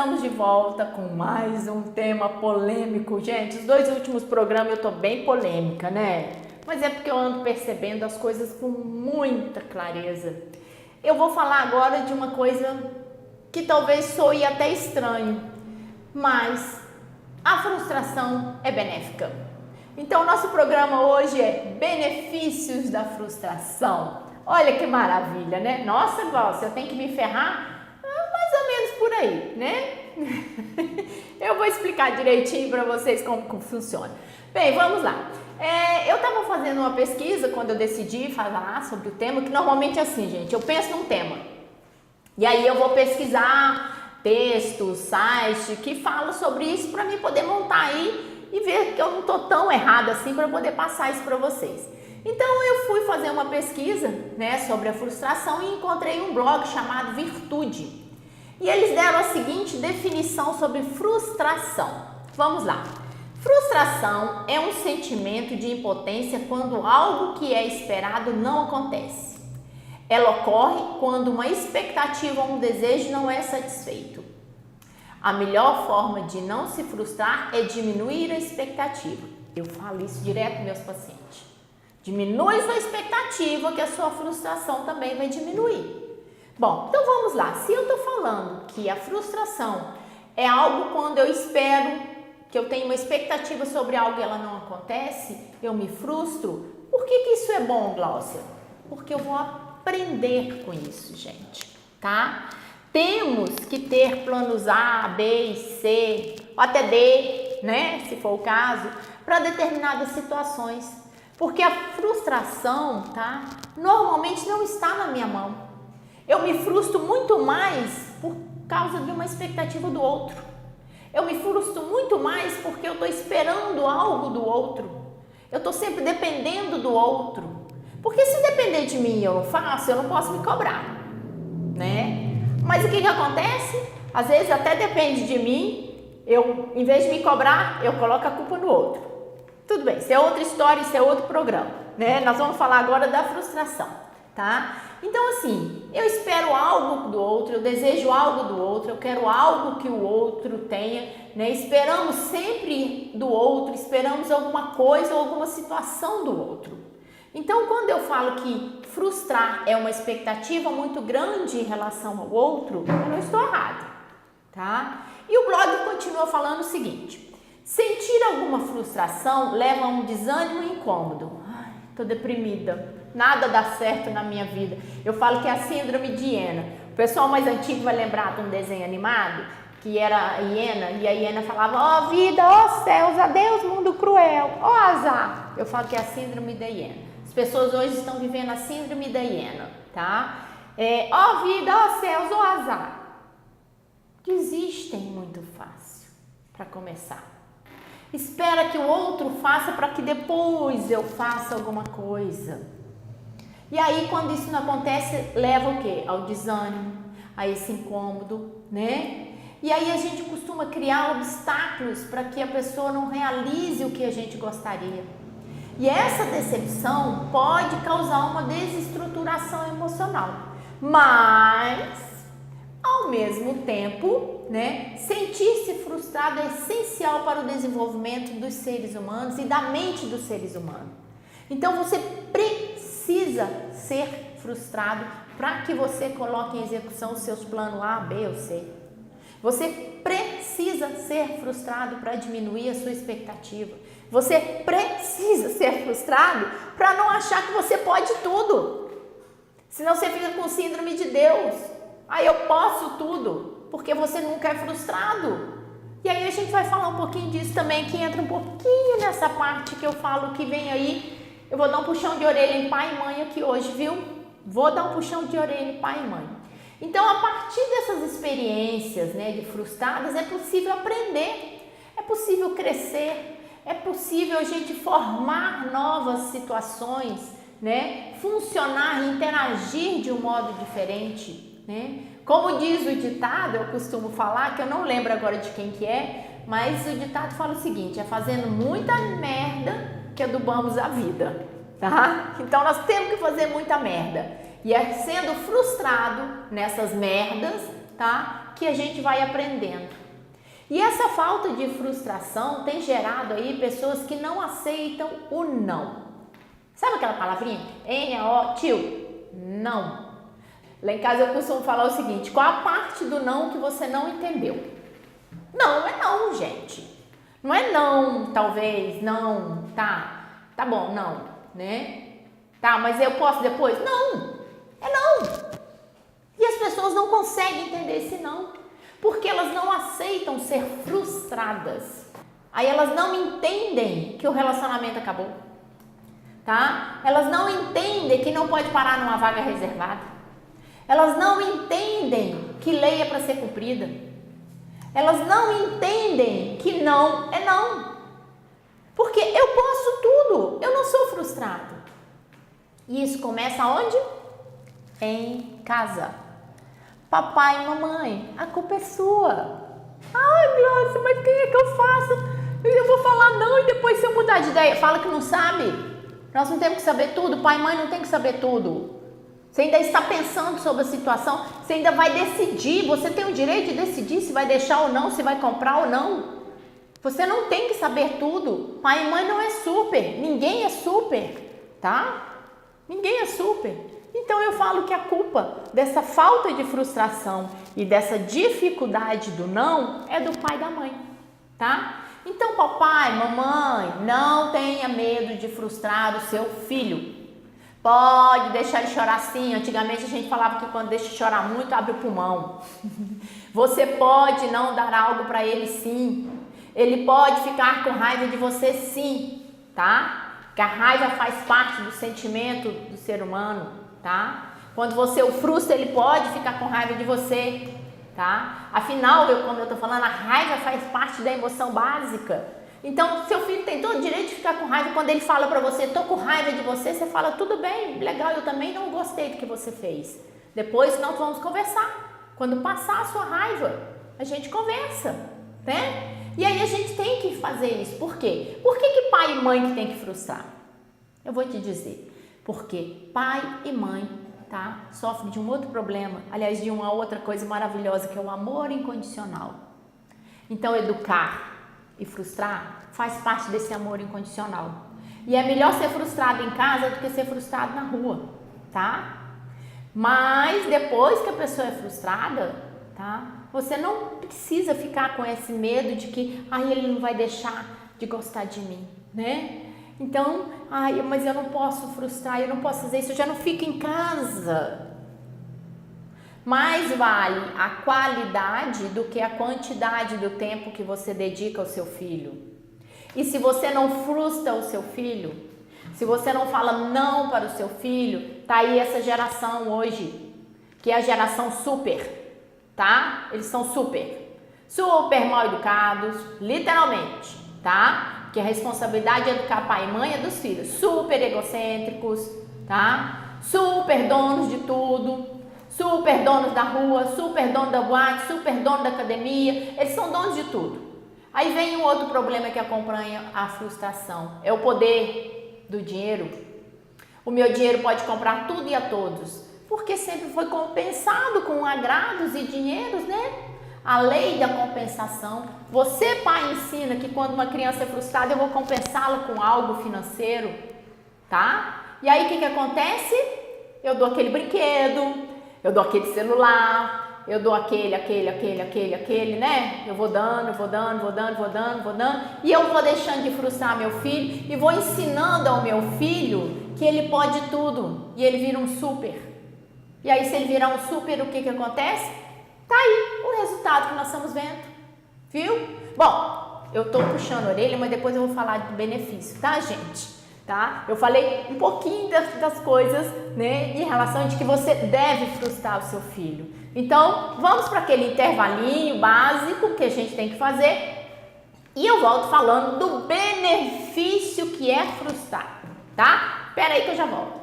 estamos de volta com mais um tema polêmico. Gente, os 2 últimos programas eu tô bem polêmica, né? Mas é porque eu ando percebendo as coisas com muita clareza. Eu vou falar agora de uma coisa que talvez soe até estranho, mas a frustração é benéfica. Então, o nosso programa hoje é Benefícios da Frustração. Olha que maravilha, né? Nossa, Glaucia, eu tenho que me ferrar? Mais ou menos por aí, né? Eu vou explicar direitinho para vocês como funciona. Bem, vamos lá. Eu estava fazendo uma pesquisa quando eu decidi falar sobre o tema, que normalmente é assim, gente, eu penso num tema. E aí eu vou pesquisar textos, sites que falam sobre isso para mim poder montar aí e ver que eu não estou tão errada assim para poder passar isso para vocês. Então eu fui fazer uma pesquisa, né, sobre a frustração e encontrei um blog chamado Virtude. E eles deram a seguinte definição sobre frustração. Vamos lá. Frustração é um sentimento de impotência quando algo que é esperado não acontece. Ela ocorre quando uma expectativa ou um desejo não é satisfeito. A melhor forma de não se frustrar é diminuir a expectativa. Eu falo isso direto com meus pacientes. Diminui sua expectativa que a sua frustração também vai diminuir. Bom, então vamos lá. Se eu estou falando que a frustração é algo quando eu espero, que eu tenho uma expectativa sobre algo e ela não acontece, eu me frustro. Por que isso é bom, Glaucia? Porque eu vou aprender com isso, gente, tá? Temos que ter planos A, B e C, ou até D, né, se for o caso, para determinadas situações. Porque a frustração, tá, normalmente não está na minha mão. Eu me frustro muito mais por causa de uma expectativa do outro. Eu me frustro muito mais porque eu estou esperando algo do outro. Eu estou sempre dependendo do outro. Porque se depender de mim e eu não faço, eu não posso me cobrar, né? Mas o que acontece? Às vezes até depende de mim, eu, em vez de me cobrar, eu coloco a culpa no outro. Tudo bem, isso é outra história, isso é outro programa, né? Nós vamos falar agora da frustração, tá? Então assim, eu espero algo do outro, eu desejo algo do outro, eu quero algo que o outro tenha, né? Esperamos sempre do outro, esperamos alguma coisa ou alguma situação do outro. Então, quando eu falo que frustrar é uma expectativa muito grande em relação ao outro, eu não estou errada, tá? E o blog continua falando o seguinte: sentir alguma frustração leva a um desânimo e incômodo. Ai, tô deprimida, nada dá certo na minha vida. Eu falo que é a síndrome de hiena. O pessoal mais antigo vai lembrar de um desenho animado que era a hiena, e a hiena falava: ó vida, ó céus, adeus mundo cruel, ó azar. Eu falo que é a síndrome da hiena. As pessoas hoje estão vivendo a síndrome da hiena, tá? Ó vida, ó céus, ó azar. Desistem muito fácil, para começar. Espera que o outro faça para que depois eu faça alguma coisa. E aí, quando isso não acontece, leva o quê? Ao desânimo, a esse incômodo, né? E aí a gente costuma criar obstáculos para que a pessoa não realize o que a gente gostaria. E essa decepção pode causar uma desestruturação emocional. Mas, ao mesmo tempo, né, sentir-se frustrado é essencial para o desenvolvimento dos seres humanos e da mente dos seres humanos. Então, você precisa ser frustrado para que você coloque em execução os seus planos A, B ou C. Você precisa ser frustrado para diminuir a sua expectativa. Você precisa ser frustrado para não achar que você pode tudo. Senão você fica com síndrome de Deus. Eu posso tudo, porque você nunca é frustrado. E aí a gente vai falar um pouquinho disso também, que entra um pouquinho nessa parte que eu falo que vem aí. Eu vou dar um puxão de orelha em pai e mãe aqui hoje, viu? Vou dar um puxão de orelha em pai e mãe. Então, a partir dessas experiências, né, de frustradas, é possível aprender, é possível crescer, é possível a gente formar novas situações, né, funcionar, interagir de um modo diferente, né? Como diz o ditado, eu costumo falar, que eu não lembro agora de quem que é, mas o ditado fala o seguinte: é fazendo muita merda que adubamos a vida, tá? Então, nós temos que fazer muita merda. E é sendo frustrado nessas merdas tá? Que a gente vai aprendendo. E essa falta de frustração tem gerado aí pessoas que não aceitam o não. Sabe aquela palavrinha? N-A-O, tio, não. Lá em casa eu costumo falar o seguinte: qual a parte do não que você não entendeu? Não é não, gente. Não é não, talvez, não, tá bom, não, né? Tá, mas eu posso depois? Não, é não. E as pessoas não conseguem entender esse não, porque elas não aceitam ser frustradas. Aí elas não entendem que o relacionamento acabou, tá? Elas não entendem que não pode parar numa vaga reservada. Elas não entendem que lei é para ser cumprida. Elas não entendem que não é não. Porque eu posso tudo, eu não sou frustrado. E isso começa onde? Em casa. Papai e mamãe, a culpa é sua. Ai, Glaucia, mas quem é que eu faço? Eu vou falar não e depois se eu mudar de ideia, fala que não sabe. Nós não temos que saber tudo, pai e mãe não tem que saber tudo. Você ainda está pensando sobre a situação, você ainda vai decidir, você tem o direito de decidir se vai deixar ou não, se vai comprar ou não. Você não tem que saber tudo. Pai e mãe não é super, ninguém é super, tá? Ninguém é super. Então eu falo que a culpa dessa falta de frustração e dessa dificuldade do não é do pai e da mãe, tá? Então papai, mamãe, não tenha medo de frustrar o seu filho. Pode deixar ele chorar sim. Antigamente a gente falava que quando deixa chorar muito, abre o pulmão. Você pode não dar algo para ele sim. Ele pode ficar com raiva de você sim, tá? Porque a raiva faz parte do sentimento do ser humano, tá? Quando você o frustra, ele pode ficar com raiva de você, tá? Afinal, como eu tô falando, a raiva faz parte da emoção básica. Então, seu filho tem todo o direito de ficar com raiva. Quando ele fala pra você, tô com raiva de você, você fala, tudo bem, legal, eu também não gostei do que você fez. Depois nós vamos conversar. Quando passar a sua raiva, a gente conversa, né? E aí a gente tem que fazer isso. Por quê? Por que pai e mãe que tem que frustrar? Eu vou te dizer. Porque pai e mãe, tá, sofrem de um outro problema. Aliás, de uma outra coisa maravilhosa, que é o amor incondicional. Então, educar e frustrar faz parte desse amor incondicional. E é melhor ser frustrado em casa do que ser frustrado na rua, tá? Mas depois que a pessoa é frustrada, tá? Você não precisa ficar com esse medo de que ele não vai deixar de gostar de mim, né? Então, mas eu não posso frustrar, eu não posso fazer isso, eu já não fico em casa. Mais vale a qualidade do que a quantidade do tempo que você dedica ao seu filho. E se você não frustra o seu filho, se você não fala não para o seu filho, tá aí essa geração hoje, que é a geração super, tá? Eles são super mal educados, literalmente, tá? Que a responsabilidade de educar pai e mãe é dos filhos. Super egocêntricos, tá? Super donos de tudo. Super donos da rua, super dono da boate, super dono da academia, eles são donos de tudo. Aí vem um outro problema que acompanha a frustração, é o poder do dinheiro. O meu dinheiro pode comprar tudo e a todos, porque sempre foi compensado com agrados e dinheiros, né? A lei da compensação. Você, pai, ensina que quando uma criança é frustrada, eu vou compensá-la com algo financeiro, tá? E aí o que acontece? Eu dou aquele brinquedo, eu dou aquele celular, eu dou aquele, né? Eu vou dando, e eu vou deixando de frustrar meu filho e vou ensinando ao meu filho que ele pode tudo e ele vira um super. E aí, se ele virar um super, o que acontece? Tá aí o resultado que nós estamos vendo, viu? Bom, eu tô puxando a orelha, mas depois eu vou falar do benefício, tá, gente? Tá? Eu falei um pouquinho das coisas, né, em relação de que você deve frustrar o seu filho. Então, vamos para aquele intervalinho básico que a gente tem que fazer e eu volto falando do benefício que é frustrar, tá? Espera aí que eu já volto.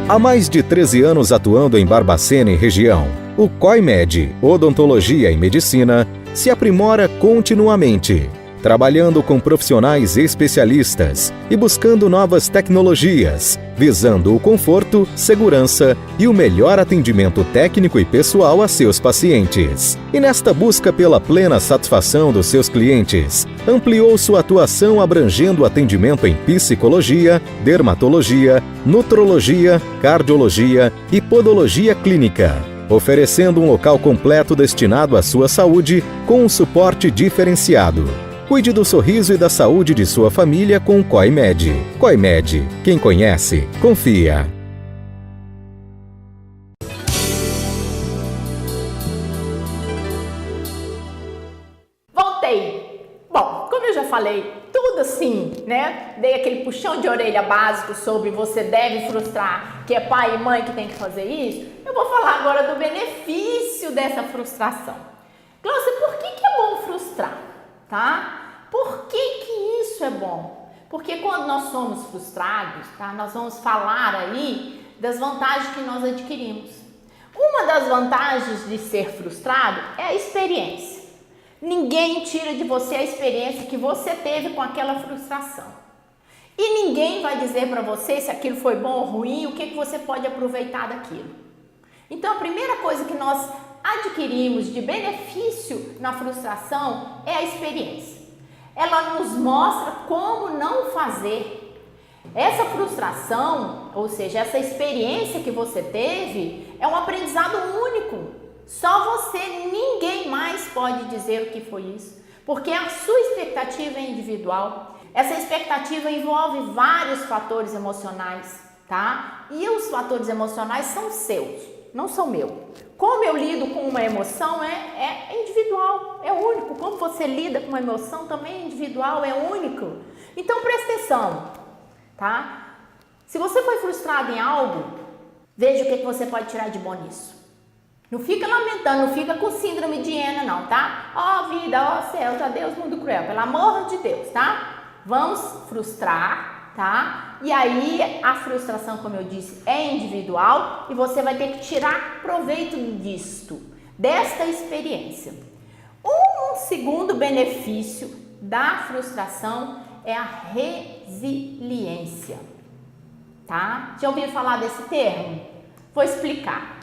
Há mais de 13 anos atuando em Barbacena e região, o COIMED, Odontologia e Medicina, se aprimora continuamente, trabalhando com profissionais especialistas e buscando novas tecnologias, visando o conforto, segurança e o melhor atendimento técnico e pessoal a seus pacientes. E nesta busca pela plena satisfação dos seus clientes, ampliou sua atuação abrangendo atendimento em psicologia, dermatologia, nutrologia, cardiologia e podologia clínica, oferecendo um local completo destinado à sua saúde com um suporte diferenciado. Cuide do sorriso e da saúde de sua família com o COIMED. COIMED, quem conhece, confia. Voltei. Bom, como eu já falei, tudo assim, né? Dei aquele puxão de orelha básico sobre você deve frustrar, que é pai e mãe que tem que fazer isso. Eu vou falar agora do benefício dessa frustração. Glaucia, por que é bom frustrar? Tá? Por que isso é bom? Porque quando nós somos frustrados, tá? Nós vamos falar aí das vantagens que nós adquirimos. Uma das vantagens de ser frustrado é a experiência. Ninguém tira de você a experiência que você teve com aquela frustração. E ninguém vai dizer para você se aquilo foi bom ou ruim, o que você pode aproveitar daquilo. Então a primeira coisa que nós adquirimos de benefício na frustração é a experiência. Ela nos mostra como não fazer. Essa frustração, ou seja, essa experiência que você teve, é um aprendizado único. Só você, ninguém mais pode dizer o que foi isso, porque a sua expectativa é individual. Essa expectativa envolve vários fatores emocionais, tá? E os fatores emocionais são seus, não são meus. Como eu lido com uma emoção é individual, é único. Como você lida com uma emoção também é individual, é único. Então presta atenção, tá? Se você foi frustrado em algo, veja o que você pode tirar de bom nisso. Não fica lamentando, não fica com síndrome de hiena não, tá? Ó vida, ó céus, ó Deus, mundo cruel, pelo amor de Deus, tá? Vamos frustrar, tá? E aí a frustração, como eu disse, é individual e você vai ter que tirar proveito disto, desta experiência. Um segundo benefício da frustração é a resiliência, tá? Já ouviram falar desse termo? Vou explicar.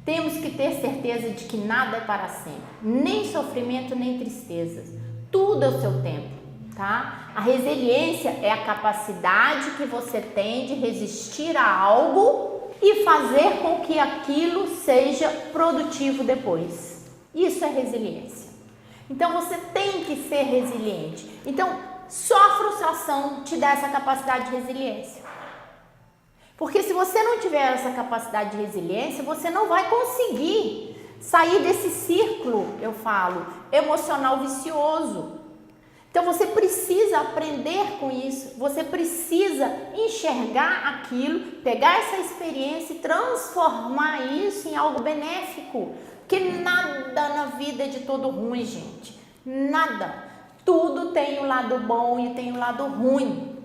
Temos que ter certeza de que nada é para sempre, nem sofrimento, nem tristezas. Tudo é o seu tempo, tá? A resiliência é a capacidade que você tem de resistir a algo e fazer com que aquilo seja produtivo depois. Isso é resiliência. Então você tem que ser resiliente. Então só a frustração te dá essa capacidade de resiliência. Porque se você não tiver essa capacidade de resiliência, você não vai conseguir sair desse círculo, eu falo, emocional vicioso. Então você precisa aprender com isso, você precisa enxergar aquilo, pegar essa experiência e transformar isso em algo benéfico. Porque nada na vida é de todo ruim, gente. Nada. Tudo tem um lado bom e tem um lado ruim.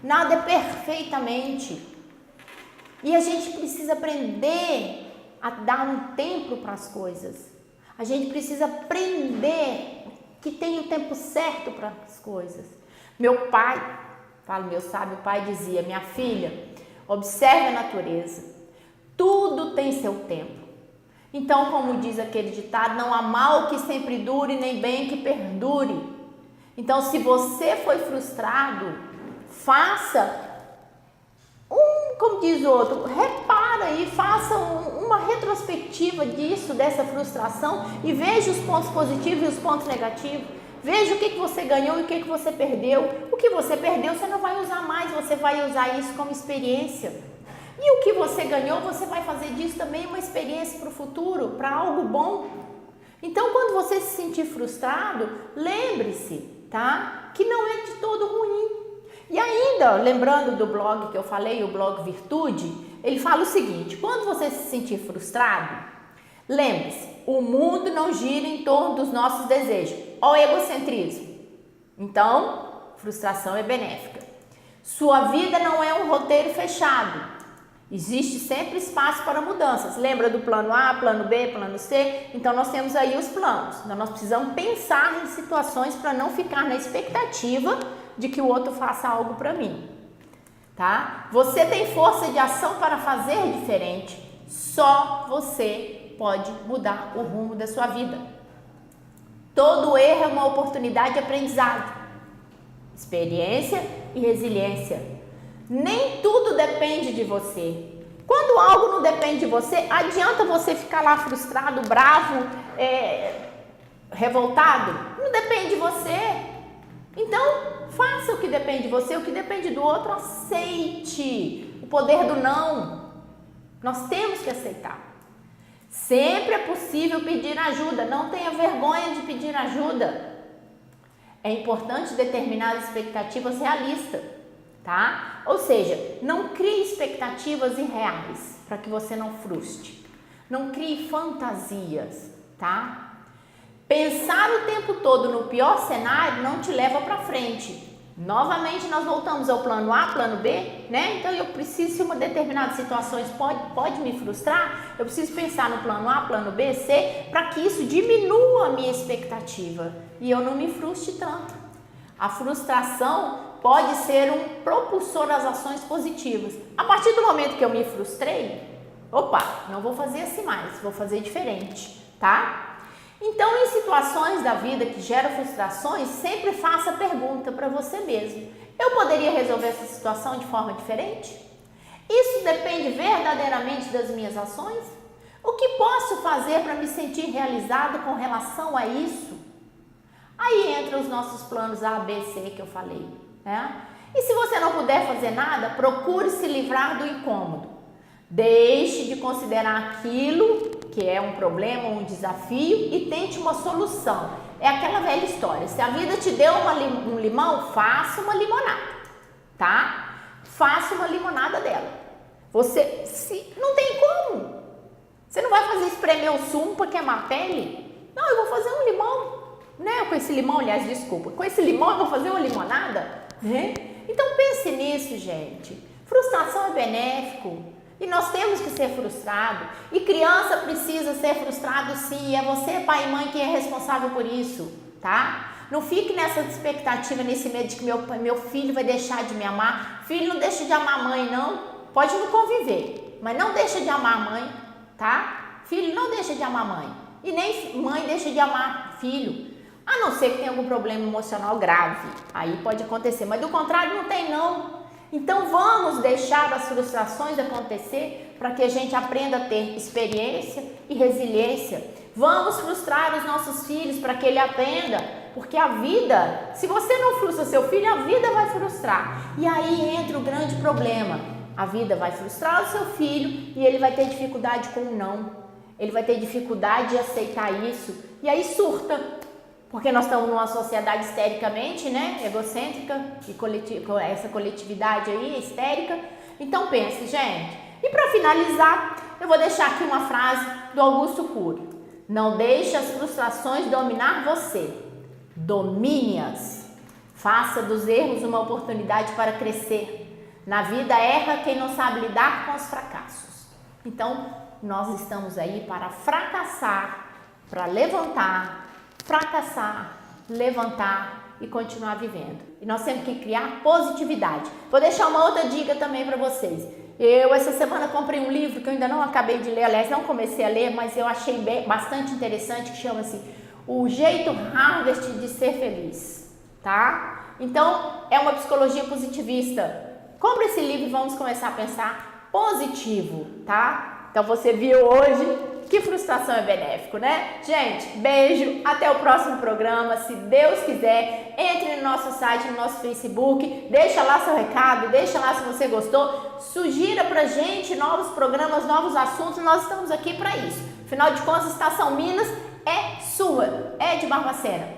Nada é perfeitamente. E a gente precisa aprender a dar um tempo para as coisas. A gente precisa aprender que tem o tempo certo para as coisas. Meu pai, meu sábio pai dizia, minha filha, observe a natureza. Tudo tem seu tempo. Então, como diz aquele ditado, não há mal que sempre dure, nem bem que perdure. Então, se você foi frustrado, faça como diz o outro, repara e faça uma retrospectiva disso, dessa frustração e veja os pontos positivos e os pontos negativos. Veja o que você ganhou e o que você perdeu. O que você perdeu você não vai usar mais, você vai usar isso como experiência. E o que você ganhou, você vai fazer disso também uma experiência para o futuro, para algo bom. Então, quando você se sentir frustrado, lembre-se, tá? Que não é de todo ruim. E ainda, lembrando do blog que eu falei, o blog Virtude, ele fala o seguinte, quando você se sentir frustrado, lembre-se, o mundo não gira em torno dos nossos desejos, ó egocentrismo. Então, frustração é benéfica. Sua vida não é um roteiro fechado. Existe sempre espaço para mudanças. Lembra do plano A, plano B, plano C? Então nós temos aí os planos. Então nós precisamos pensar em situações para não ficar na expectativa de que o outro faça algo para mim. Tá? Você tem força de ação para fazer diferente. Só você pode mudar o rumo da sua vida. Todo erro é uma oportunidade de aprendizado, experiência e resiliência. Nem tudo depende de você. Quando algo não depende de você, adianta você ficar lá frustrado, bravo, revoltado? Não depende de você. Então, faça o que depende de você, o que depende do outro, aceite. O poder do não. Nós temos que aceitar. Sempre é possível pedir ajuda, não tenha vergonha de pedir ajuda. É importante determinar expectativas realistas, tá? Ou seja, não crie expectativas irreais para que você não frustre. Não crie fantasias, tá? Pensar o tempo todo no pior cenário não te leva para frente. Novamente nós voltamos ao plano A, plano B, né? Então eu preciso, se uma determinada situação pode me frustrar, eu preciso pensar no plano A, plano B, C, para que isso diminua a minha expectativa e eu não me frustre tanto. A frustração pode ser um propulsor às ações positivas. A partir do momento que eu me frustrei, não vou fazer assim mais, vou fazer diferente, tá? Então, em situações da vida que geram frustrações, sempre faça a pergunta para você mesmo: eu poderia resolver essa situação de forma diferente? Isso depende verdadeiramente das minhas ações? O que posso fazer para me sentir realizado com relação a isso? Aí entra os nossos planos A, B, C que eu falei, né? E se você não puder fazer nada, procure se livrar do incômodo. Deixe de considerar aquilo que é um problema, um desafio, e tente uma solução. É aquela velha história: se a vida te deu um limão, faça uma limonada, tá? Faça uma limonada dela. Não tem como. Você não vai fazer espremer o sumo para queimar a pele? Não, eu vou fazer um limão, né? Com esse limão, aliás, desculpa, com esse limão eu vou fazer uma limonada, né? Então pense nisso, gente. Frustração é benéfico. E nós temos que ser frustrados. E criança precisa ser frustrado sim. É você, pai e mãe, quem é responsável por isso, tá? Não fique nessa expectativa, nesse medo de que meu filho vai deixar de me amar. Filho não deixa de amar a mãe, não. Pode não conviver, mas não deixa de amar a mãe, tá? Filho não deixa de amar a mãe. E nem mãe deixa de amar filho. A não ser que tenha algum problema emocional grave. Aí pode acontecer. Mas do contrário, não tem não. Então vamos deixar as frustrações acontecer para que a gente aprenda a ter experiência e resiliência. Vamos frustrar os nossos filhos para que ele aprenda, porque a vida, se você não frustra seu filho, a vida vai frustrar. E aí entra o grande problema: a vida vai frustrar o seu filho e ele vai ter dificuldade com o não. Ele vai ter dificuldade de aceitar isso e aí surta. Porque nós estamos numa sociedade histericamente, né, egocêntrica, e essa coletividade aí, histérica. Então pense, gente. E para finalizar, eu vou deixar aqui uma frase do Augusto Cury: não deixe as frustrações dominar você, domine-as. Faça dos erros uma oportunidade para crescer. Na vida erra quem não sabe lidar com os fracassos. Então, nós estamos aí para fracassar, para levantar, fracassar, levantar e continuar vivendo. E nós temos que criar positividade. Vou deixar uma outra dica também para vocês. Eu essa semana comprei um livro que eu ainda não acabei de ler, aliás, não comecei a ler, mas eu achei bastante interessante, que chama-se O Jeito Harvard de Ser Feliz, tá? Então, é uma psicologia positivista. Compre esse livro e vamos começar a pensar positivo, tá? Então, você viu hoje que frustração é benéfico, né? Gente, beijo, até o próximo programa, se Deus quiser. Entre no nosso site, no nosso Facebook, deixa lá seu recado, deixa lá se você gostou, sugira pra gente novos programas, novos assuntos, nós estamos aqui para isso. Afinal de contas, Estação Minas é sua, é de Barbacena.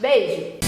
Beijo!